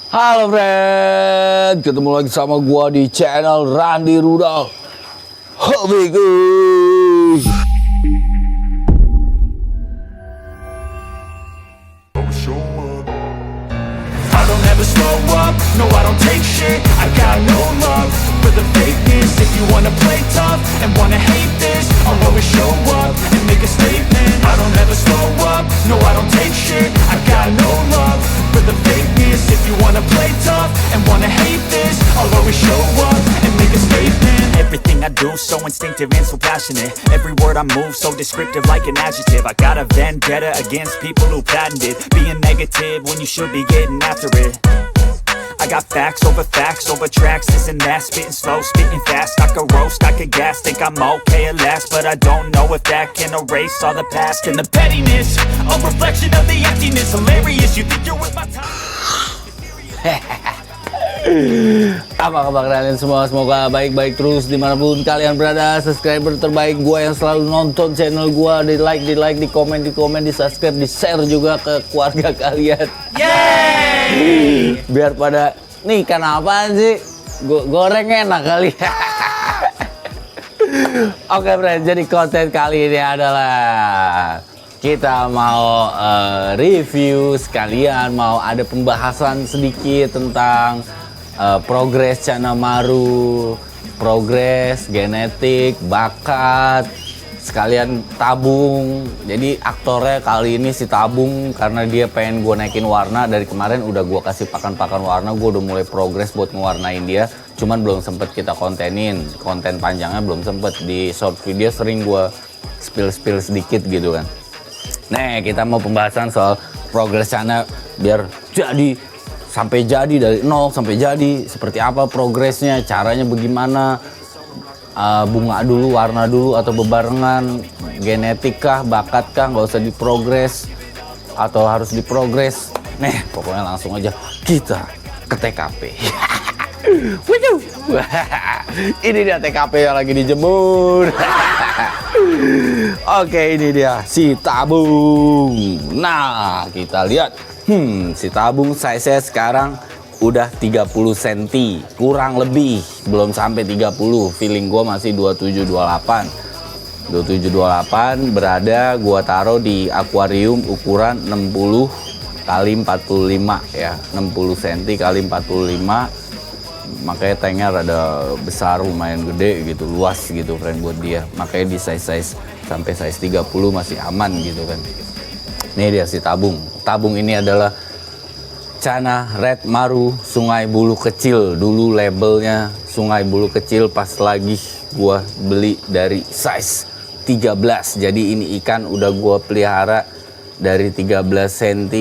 Halo friend, ketemu lagi sama gua di channel Randy Rudal Hobi guys. I don't ever slow up, no I don't take shit. I got no love for the fakeness. If you wanna play tough and wanna hate this, I'll always show up and make a statement. I don't ever slow up, no I don't take shit. I got no love for the fakeness. If you wanna play tough and wanna hate this, I'll always show up and make a statement. Everything I do so instinctive and so passionate. Every word I move so descriptive like an adjective. I got a vendetta against people who patented being negative when you should be getting after it. I got facts over tracks, this and that. Spitting slow, spitting fast. I could roast, I could gas. Think I'm okay at last, but I don't know if that can erase all the past. And the pettiness, a reflection of the emptiness. Hilarious, you think you're with my time. Apa kabar kalian semua? Semoga baik-baik terus dimanapun kalian berada. Subscriber terbaik gua yang selalu nonton channel gua, di like, di komen, di subscribe, di share juga ke keluarga kalian. Yeay! Biar pada nih ikan apaan sih? Goreng enak kali. Oke friend, jadi konten kali ini adalah kita mau review sekalian, mau ada pembahasan sedikit tentang progres Chanamaru, progres genetik, bakat, sekalian tabung. Jadi aktornya kali ini si tabung karena dia pengen gue naikin warna. Dari kemarin udah gue kasih pakan-pakan warna, gue udah mulai progres buat ngewarnain dia. Cuman belum sempet kita kontenin, konten panjangnya belum sempet. Di short video sering gue spill sedikit gitu kan. Nah, kita mau pembahasan soal progres Chana biar jadi sampai jadi, dari nol sampai jadi, seperti apa progresnya, caranya bagaimana, bunga dulu, warna dulu atau bebarengan, genetik kah, bakat kah, nggak usah diprogres atau harus diprogres. Nih, pokoknya langsung aja kita ke TKP. Ini dia TKP yang lagi dijemur. Oke, ini dia si tabung. Nah, kita lihat. Si tabung size-nya sekarang udah 30 cm, kurang lebih, belum sampai 30. Feeling gua masih 27-28. 27-28 berada gua taruh di akuarium ukuran 60 kali 45 ya, 60 cm kali 45. Makanya tanknya rada besar, lumayan gede gitu, luas gitu friend buat dia. Makanya di size sampai size 30 masih aman gitu kan. Ini dia si tabung. Tabung ini adalah Chana Red Maru Sungai Bulu Kecil. Dulu labelnya Sungai Bulu Kecil, pas lagi gua beli dari size 13. Jadi ini ikan udah gua pelihara dari 13 cm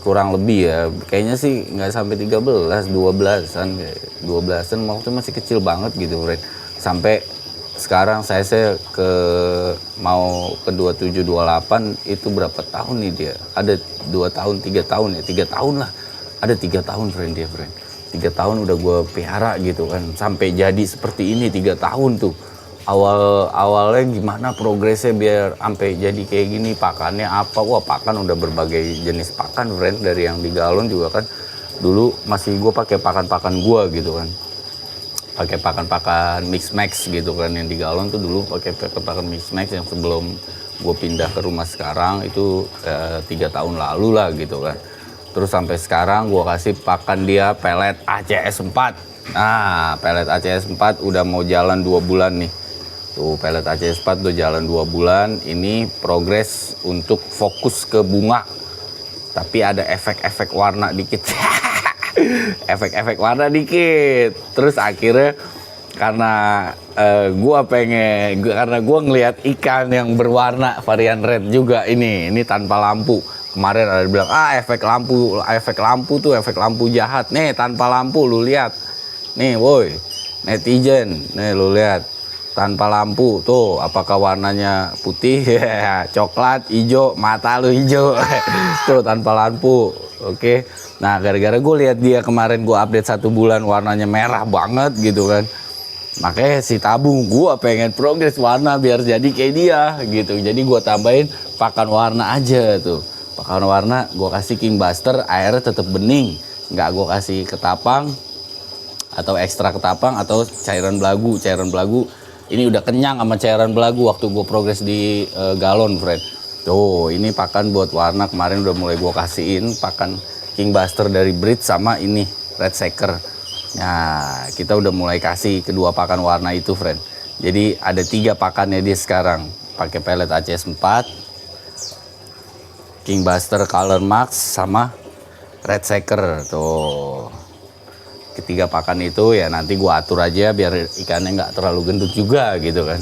kurang lebih ya. Kayaknya sih nggak sampai 13, 12-an. 12-an waktu masih kecil banget gitu, friend. Sampai sekarang saya mau ke 27-28 itu berapa tahun nih dia? Ada 2 tahun, 3 tahun ya, 3 tahun lah. Ada 3 tahun friend dia, friend. 3 tahun udah gue pelihara gitu kan. Sampai jadi seperti ini 3 tahun tuh. Awalnya gimana progresnya biar sampai jadi kayak gini, pakannya apa? Wah, pakan udah berbagai jenis pakan friend, dari yang di galon juga kan. Dulu masih gue pakai pakan-pakan gue gitu kan. Pakai pakan-pakan mix max gitu kan, yang di galon tuh dulu pakai pakan mix max yang sebelum gue pindah ke rumah sekarang itu 3 tahun lalu lah gitu kan. Terus sampai sekarang gue kasih pakan dia pelet ACS 4. Nah, pelet ACS 4 udah mau jalan 2 bulan nih. Tuh pelet ACS 4 udah jalan 2 bulan. Ini progres untuk fokus ke bunga, tapi ada efek-efek warna dikit. Efek-efek warna dikit. Terus akhirnya karena karena gua ngelihat ikan yang berwarna varian red juga, ini tanpa lampu. Kemarin ada bilang efek lampu tuh efek lampu jahat. Nih tanpa lampu lu lihat. Nih woi netizen, nih lu lihat tanpa lampu tuh, apakah warnanya putih, coklat, hijau, mata lu hijau. Tuh tanpa lampu. Oke. Nah, gara-gara gue lihat dia kemarin gue update 1 bulan warnanya merah banget gitu kan. Makanya si tabung gue pengen progres warna biar jadi kayak dia gitu. Jadi gue tambahin pakan warna aja tuh. Pakan warna gue kasih King Buster, airnya tetap bening. nggak gue kasih ketapang atau ekstra ketapang atau cairan belagu. Cairan belagu ini udah kenyang sama cairan belagu waktu gue progres di galon, friend. Tuh, ini pakan buat warna kemarin udah mulai gue kasihin pakan King Buster dari Breed sama ini Red Shaker. Nah, kita udah mulai kasih kedua pakan warna itu, friend. Jadi ada 3 pakannya dia sekarang. Pakai pelet ACS 4, King Buster Color Max sama Red Shaker. Tuh. Ketiga pakan itu ya nanti gua atur aja biar ikannya nggak terlalu gendut juga gitu kan.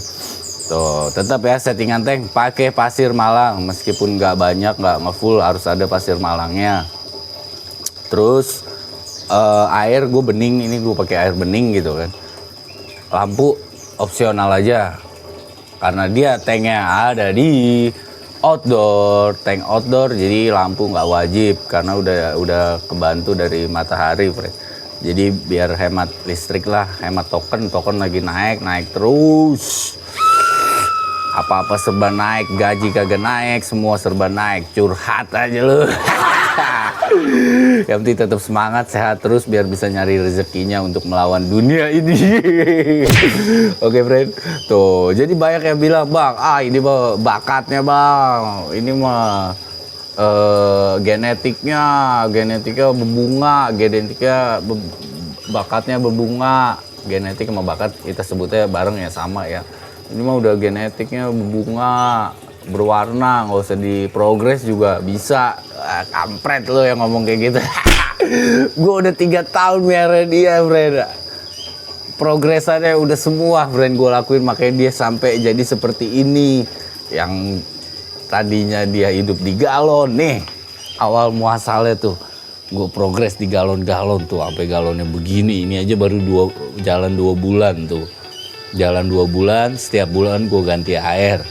Tuh, tetap ya settingan tank pakai pasir malang meskipun nggak banyak, nggak ngefull, harus ada pasir malangnya. Terus air gue bening, ini gue pakai air bening gitu kan. Lampu opsional aja karena dia tanknya ada di outdoor, tank outdoor, jadi lampu nggak wajib karena udah kebantu dari matahari, friend. Jadi biar hemat listrik lah, hemat token lagi naik terus. Apa-apa serba naik, gaji kagak naik, semua serba naik, curhat aja lu. Yang penting tetap semangat, sehat terus biar bisa nyari rezekinya untuk melawan dunia ini. Oke, friend. Tuh, jadi banyak yang bilang, "Bang, ini mah bakatnya, Bang. Ini mah genetiknya berbunga, bakatnya berbunga." Genetik sama bakat kita sebutnya bareng ya, sama ya. Ini mah udah genetiknya berbunga, berwarna, nggak usah diprogres juga bisa. Kampret lo yang ngomong kayak gitu. Gue udah 3 tahun miara dia, friend. Progresannya udah semua, friend, gue lakuin, makanya dia sampai jadi seperti ini. Yang tadinya dia hidup di galon nih, awal muasalnya tuh gue progres di galon-galon tuh sampai galonnya begini. Ini aja baru jalan 2 bulan tuh. Jalan 2 bulan, setiap bulan gue ganti air.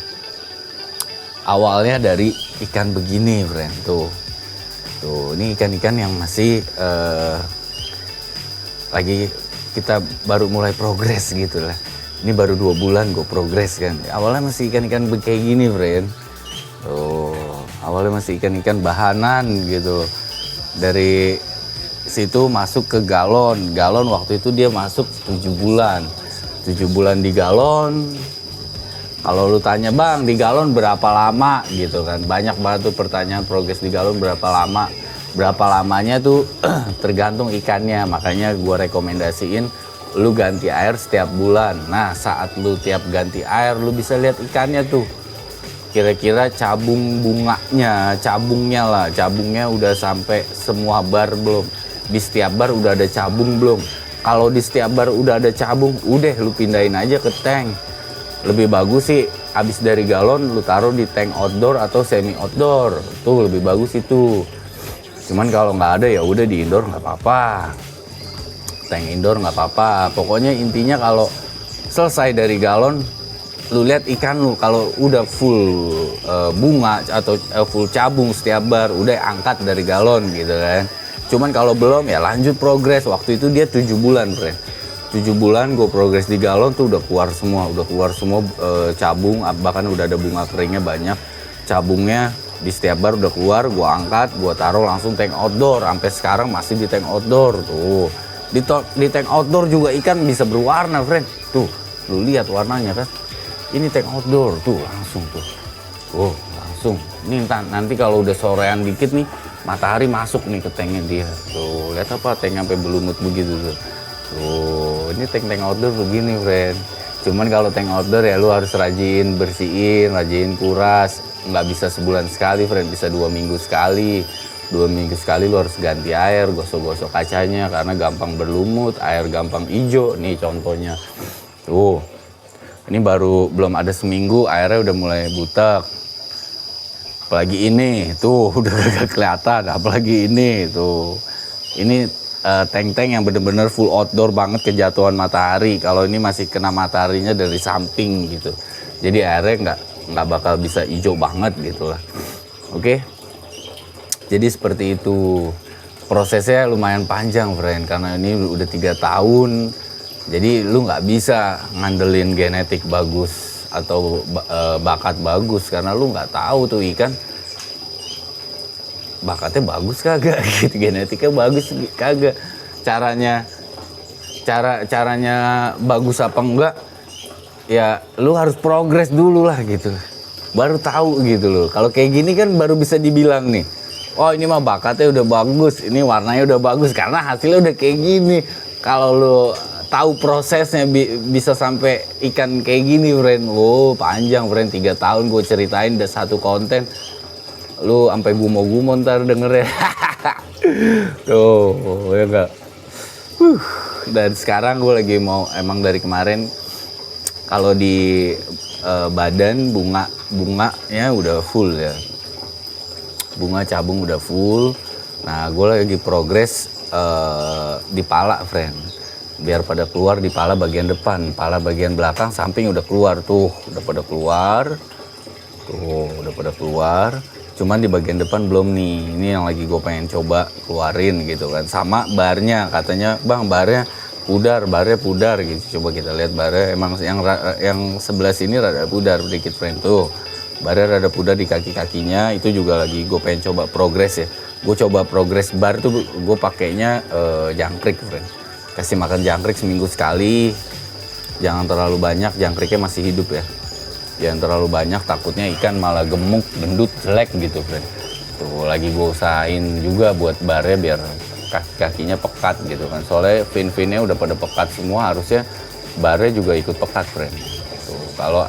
Awalnya dari ikan begini, friend. Tuh, ini ikan-ikan yang masih lagi kita baru mulai progres gitu lah. Ini baru 2 bulan gue progres kan. Awalnya masih ikan-ikan kayak gini, friend. Tuh, awalnya masih ikan-ikan bahanan gitu. Dari situ masuk ke galon. Galon waktu itu dia masuk 7 bulan. 7 bulan di galon. Kalau lu tanya, "Bang, di galon berapa lama?" gitu kan. Banyak banget tuh pertanyaan progres di galon berapa lama. Berapa lamanya tuh tergantung ikannya. Makanya gua rekomendasiin lu ganti air setiap bulan. Nah, saat lu tiap ganti air lu bisa lihat ikannya tuh. Kira-kira cabung bunganya, cabungnya udah sampai semua bar belum? Di setiap bar udah ada cabung belum? Kalau di setiap bar udah ada cabung, udah lu pindahin aja ke tank. Lebih bagus sih habis dari galon lu taruh di tank outdoor atau semi outdoor. Tuh lebih bagus itu. Cuman kalau nggak ada ya udah di indoor nggak apa-apa. Tank indoor nggak apa-apa. Pokoknya intinya kalau selesai dari galon, lu lihat ikan lu kalau udah full bunga atau full cabung setiap bar, udah angkat dari galon gitu kan. Cuman kalau belum ya lanjut progres. Waktu itu dia 7 bulan, friend. 7 bulan gue progres di galon tuh udah keluar semua cabung, bahkan udah ada bunga keringnya banyak. Cabungnya di setiap bar udah keluar, gue angkat, gue taruh langsung tank outdoor. Sampai sekarang masih di tank outdoor tuh. Di tank outdoor juga ikan bisa berwarna, friend. Tuh, lu lihat warnanya kan. Ini tank outdoor tuh langsung tuh. Oh, langsung. Ini nanti kalau udah sorean dikit nih, matahari masuk nih ke tanknya dia. Tuh, lihat apa tank sampai belumut begitu tuh. Tuh, ini tank outdoor begini, friend. Cuman kalau tank outdoor ya lu harus rajin bersihin, rajin kuras. Nggak bisa sebulan sekali, friend, bisa 2 minggu sekali. 2 minggu sekali lu harus ganti air, gosok-gosok kacanya karena gampang berlumut, air gampang hijau. Nih contohnya. Tuh. Ini baru belum ada seminggu airnya udah mulai butek. Apalagi ini, tuh udah gak kelihatan. Apalagi ini, tuh. Ini tank-tank yang bener-bener full outdoor banget kejatuhan matahari. Kalau ini masih kena mataharinya dari samping gitu. Jadi airnya nggak bakal bisa hijau banget gitu lah. Oke. Jadi seperti itu. Prosesnya lumayan panjang, friend. Karena ini udah 3 tahun. Jadi lu nggak bisa ngandelin genetik bagus atau bakat bagus karena lu nggak tahu tuh ikan bakatnya bagus kagak gitu, genetiknya bagus kagak, caranya bagus apa enggak, ya lu harus progres dulu lah gitu, baru tahu gitu loh. Kalau kayak gini kan baru bisa dibilang nih, oh ini mah bakatnya udah bagus, ini warnanya udah bagus karena hasilnya udah kayak gini. Kalau lu tahu prosesnya bisa sampai ikan kayak gini, friend. Oh panjang, friend. 3 tahun gue ceritain udah satu konten, lu sampai gumo-gumo ntar dengernya. Tuh ya enggak. Dan sekarang gue lagi mau, emang dari kemarin kalau di badan bunganya udah full ya, bunga cabung udah full. Nah gue lagi progres di pala, friend, biar pada keluar di pala bagian depan. Pala bagian belakang samping udah keluar tuh, udah pada keluar. Cuman di bagian depan belum nih. Ini yang lagi gue pengen coba keluarin gitu kan. Sama barnya, katanya bang barnya pudar gitu. Coba kita lihat barnya. Emang yang sebelah sini rada pudar sedikit, friend. Tuh barnya rada pudar di kaki-kakinya. Itu juga lagi gue pengen coba progres ya. Gue coba progres bar tuh gue pakainya jangkrik, friend. Kasih makan jangkrik seminggu sekali. Jangan terlalu banyak, jangkriknya masih hidup ya. Jangan terlalu banyak, takutnya ikan malah gemuk, gendut, jelek gitu, friend. Tuh lagi gue usahain juga buat barnya biar kaki-kakinya pekat gitu kan. Soalnya fin-finnya udah pada pekat semua, harusnya barnya juga ikut pekat, friend. Tuh kalau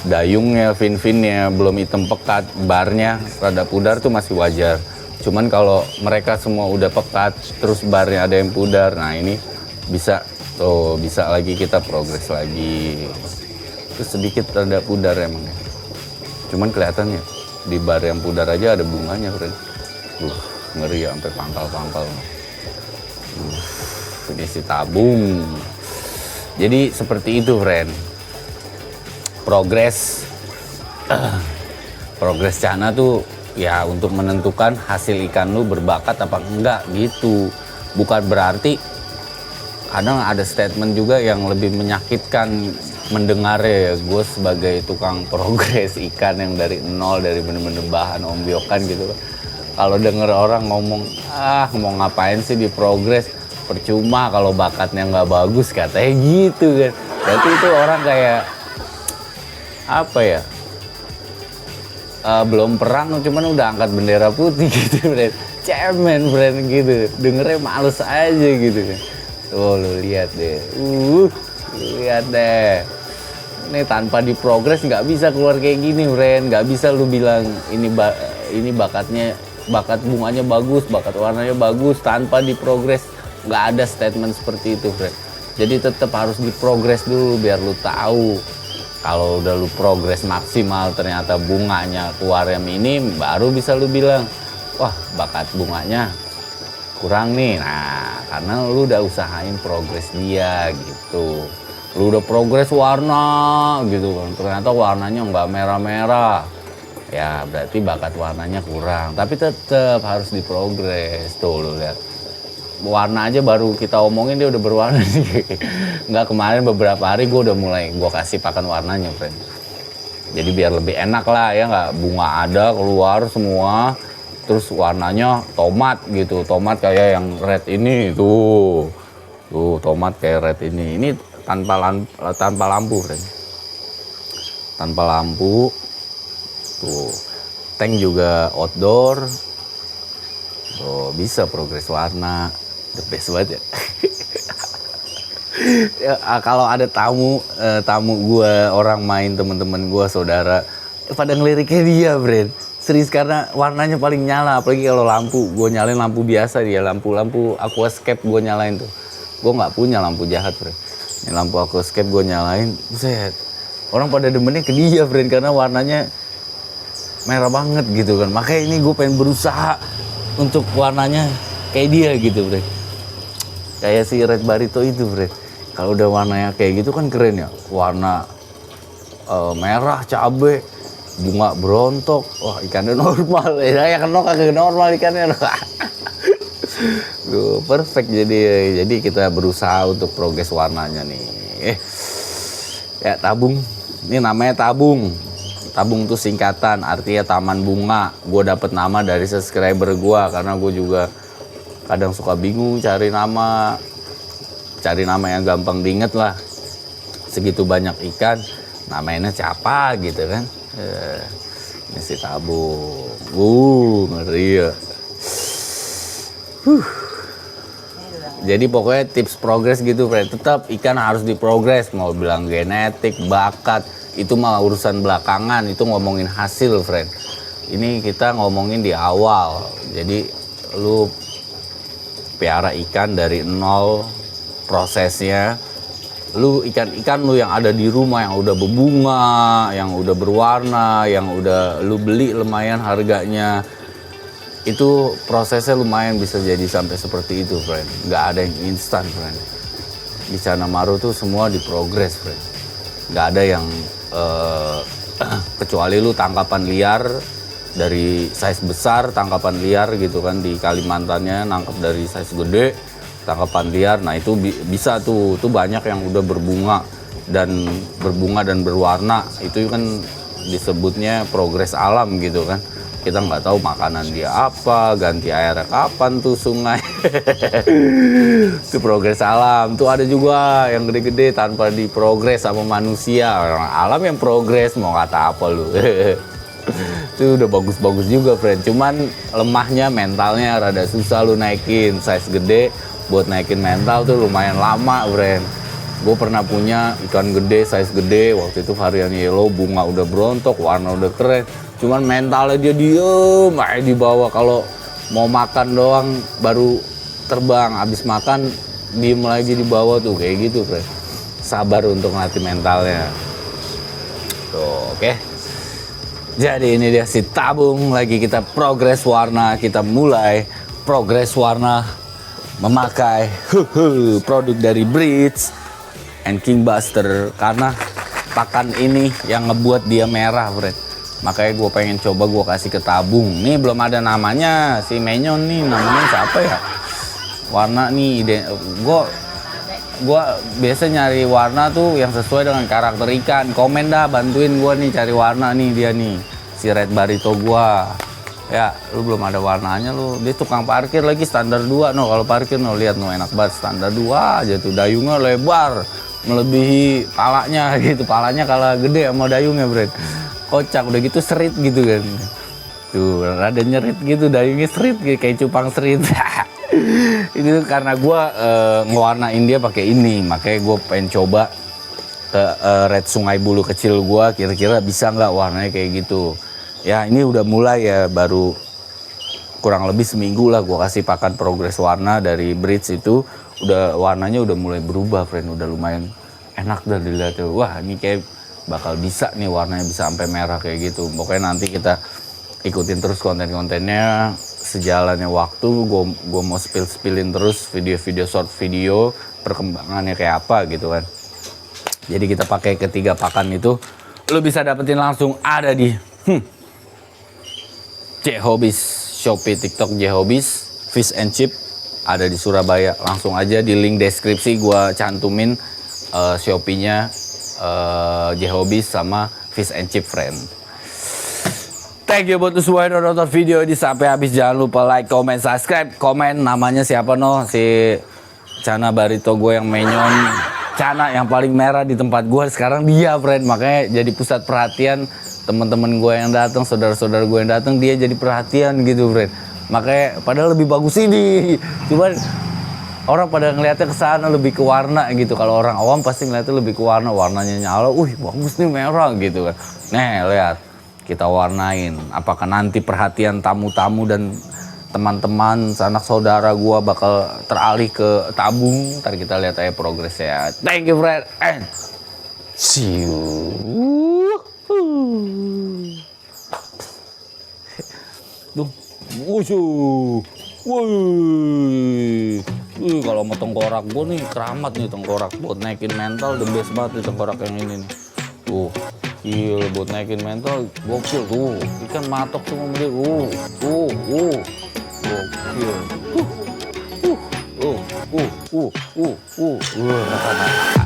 dayungnya, fin-finnya belum hitam pekat, barnya rada pudar tuh masih wajar. Cuman kalau mereka semua udah pekat, terus barnya ada yang pudar, nah ini bisa lagi kita progres lagi. Terus sedikit rada pudar emang ya. Cuman kelihatannya di bar yang pudar aja ada bunganya, friend. Ngeri ya sampai pangkal-pangkal. Ini si tabung. Jadi seperti itu, friend. Progres Cana tuh ya untuk menentukan hasil ikan lu berbakat apa enggak gitu. Bukan berarti, kadang ada statement juga yang lebih menyakitkan mendengarnya ya. Gue sebagai tukang progres ikan yang dari nol, dari bener-bener bahan ombyokan gitu, kalau denger orang ngomong, mau ngapain sih di progres, percuma kalau bakatnya nggak bagus, katanya gitu kan. Berarti itu orang kayak apa ya, belum perang cuman udah angkat bendera putih gitu, friend. Cemen, friend, gitu. Dengernya males aja gitu kan. Tuh lu lihat deh, lihat deh. Ini tanpa diprogres nggak bisa keluar kayak gini, friend. Nggak bisa lu bilang ini bakat bunganya bagus, bakat warnanya bagus tanpa diprogres. Nggak ada statement seperti itu, friend. Jadi tetap harus diprogres dulu biar lu tahu. Kalau udah lu progres maksimal ternyata bunganya keluarnya minim, baru bisa lu bilang, wah bakat bunganya kurang nih. Nah karena lu udah usahain progres dia gitu. Lu udah progres warna gitu kan, ternyata warnanya nggak merah-merah, ya berarti bakat warnanya kurang. Tapi tetap harus diprogres. Tuh lu lihat, warna aja baru kita omongin dia udah berwarna nih. Nggak, kemarin beberapa hari gue udah mulai gue kasih pakan warnanya, friend. Jadi biar lebih enak lah ya, nggak bunga ada keluar semua, terus warnanya tomat gitu, tomat kayak yang red ini tuh tomat kayak red ini tanpa lampu, friend. Tanpa lampu. Tuh, tank juga outdoor. Tuh, bisa progres warna. The best banget ya. Ya kalau ada tamu gue, orang main, temen-temen gue, saudara, pada ngeliriknya dia, friend. Serius, karena warnanya paling nyala. Apalagi kalau lampu, gue nyalain lampu biasa dia, lampu aquascape gue nyalain tuh. Gue nggak punya lampu jahat, friend. Ini lampu aquascape gue nyalain, buset. Orang pada demennya ke dia, friend, karena warnanya merah banget gitu kan. Makanya ini gue pengen berusaha untuk warnanya kayak dia gitu, friend. Kayak si Red Barito itu, friend. Kalau udah warnanya kayak gitu kan keren ya. Warna merah, cabe, bunga berontok. Wah, ikannya normal. Ya kan kagak normal ikannya. Duh, perfect. Jadi kita berusaha untuk progres warnanya nih. Ya tabung. Ini namanya tabung. Tabung tuh singkatan, artinya taman bunga. Gue dapet nama dari subscriber gue karena gue juga kadang suka bingung cari nama yang gampang diinget lah. Segitu banyak ikan, namanya siapa gitu kan? Ini si tabung. Ngeri ya. Jadi pokoknya tips progres gitu, friend. Tetap ikan harus diprogres. Mau bilang genetik, bakat, itu mah urusan belakangan. Itu ngomongin hasil, friend. Ini kita ngomongin di awal. Jadi lu piara ikan dari nol prosesnya. Lu ikan-ikan lu yang ada di rumah yang udah berbunga, yang udah berwarna, yang udah lu beli lumayan harganya. Itu prosesnya lumayan bisa jadi sampai seperti itu, friend. Nggak ada yang instan, friend. Di Canamaru tuh semua diprogres, friend. Nggak ada yang kecuali lu tangkapan liar dari size besar, tangkapan liar gitu kan di Kalimantannya nangkap dari size gede, tangkapan liar. Nah itu bisa tuh banyak yang udah berbunga dan berwarna. Itu kan disebutnya progres alam gitu kan. Kita nggak tahu makanan dia apa, ganti airnya kapan tuh sungai. Itu progres alam. Tuh ada juga yang gede-gede tanpa diprogres sama manusia. Orang alam yang progres, mau kata apa lu. Itu udah bagus-bagus juga, friend. Cuman lemahnya mentalnya rada susah lu naikin. Size gede buat naikin mental tuh lumayan lama, friend. Gue pernah punya ikan gede, size gede. Waktu itu varian yellow, bunga udah berontok, warna udah keren. Cuman mentalnya dia diem aja di bawah. Kalau mau makan doang baru terbang. Habis makan diem lagi di bawah tuh kayak gitu, friend. Sabar untuk ngelatih mentalnya. Tuh, oke. Jadi ini dia si tabung lagi kita progres warna. Kita mulai progres warna memakai produk dari Breeds and Kingbuster. Karena pakan ini yang ngebuat dia merah, friend. Makanya gue pengen coba gue kasih ke tabung. Nih belum ada namanya si Menyon nih, namanya siapa ya? Warna nih gue biasa nyari warna tuh yang sesuai dengan karakter ikan. Komen dah, bantuin gue nih cari warna nih dia nih si Red Barito gue. Ya lu belum ada warnanya lu. Dia tukang parkir lagi standar 2 no. Kalau parkir no, lihat no, enak banget standar 2 aja tuh. Dayungnya lebar melebihi palanya gitu. Palanya kalah gede sama dayungnya, bro. Kocak udah gitu serit gitu kan. Tuh rada nyerit gitu, dayungnya serit kayak cupang serit. Itu karena gue ngewarnain dia pakai ini. Makanya gue pengen coba ke red sungai bulu kecil gue, kira-kira bisa nggak warnanya kayak gitu. Ya ini udah mulai ya, baru kurang lebih seminggu lah gue kasih pakan progres warna dari Breeds itu. Udah warnanya udah mulai berubah, friend. Udah lumayan enak dah dilihat tuh. Wah ini kayak bakal bisa nih warnanya bisa sampai merah kayak gitu. Pokoknya nanti kita ikutin terus konten-kontennya. Sejalannya waktu gue mau spillin terus video-video short video perkembangannya kayak apa gitu kan. Jadi kita pakai ketiga pakan itu lo bisa dapetin langsung ada di J-Hobbies, Shopee, TikTok J-Hobbies, Fish and Chip ada di Surabaya. Langsung aja di link deskripsi gue cantumin Shopee-nya J-Hobbies sama Fish and Chip, friend. Thank you buat semua yang nonton video ini sampai habis. Jangan lupa like, comment, subscribe. Komen namanya siapa no, si Cana Barito gue yang Menyon. Cana yang paling merah di tempat gue sekarang dia, friend. Makanya jadi pusat perhatian teman-teman gue yang datang, saudara-saudara gue yang datang, dia jadi perhatian gitu, friend. Makanya padahal lebih bagus ini. Cuman orang pada ngeliatnya ke sana lebih ke warna gitu. Kalau orang awam pasti ngeliatnya lebih ke warna, warnanya nyala. Bagus nih merah gitu kan. Nih lihat, kita warnain. Apakah nanti perhatian tamu-tamu dan teman-teman, sanak saudara gua bakal teralih ke tabung? Ntar kita lihat aja progresnya. Thank you, friend, and see you. Duh, woi, kalau mau tengkorak gue nih keramat nih, tengkorak buat naikin mental the best banget nih tengkorak yang ini nih. Tuh, gila buat naikin mental gokil tuh. Ikan matok semua dia. Gokil. Wah.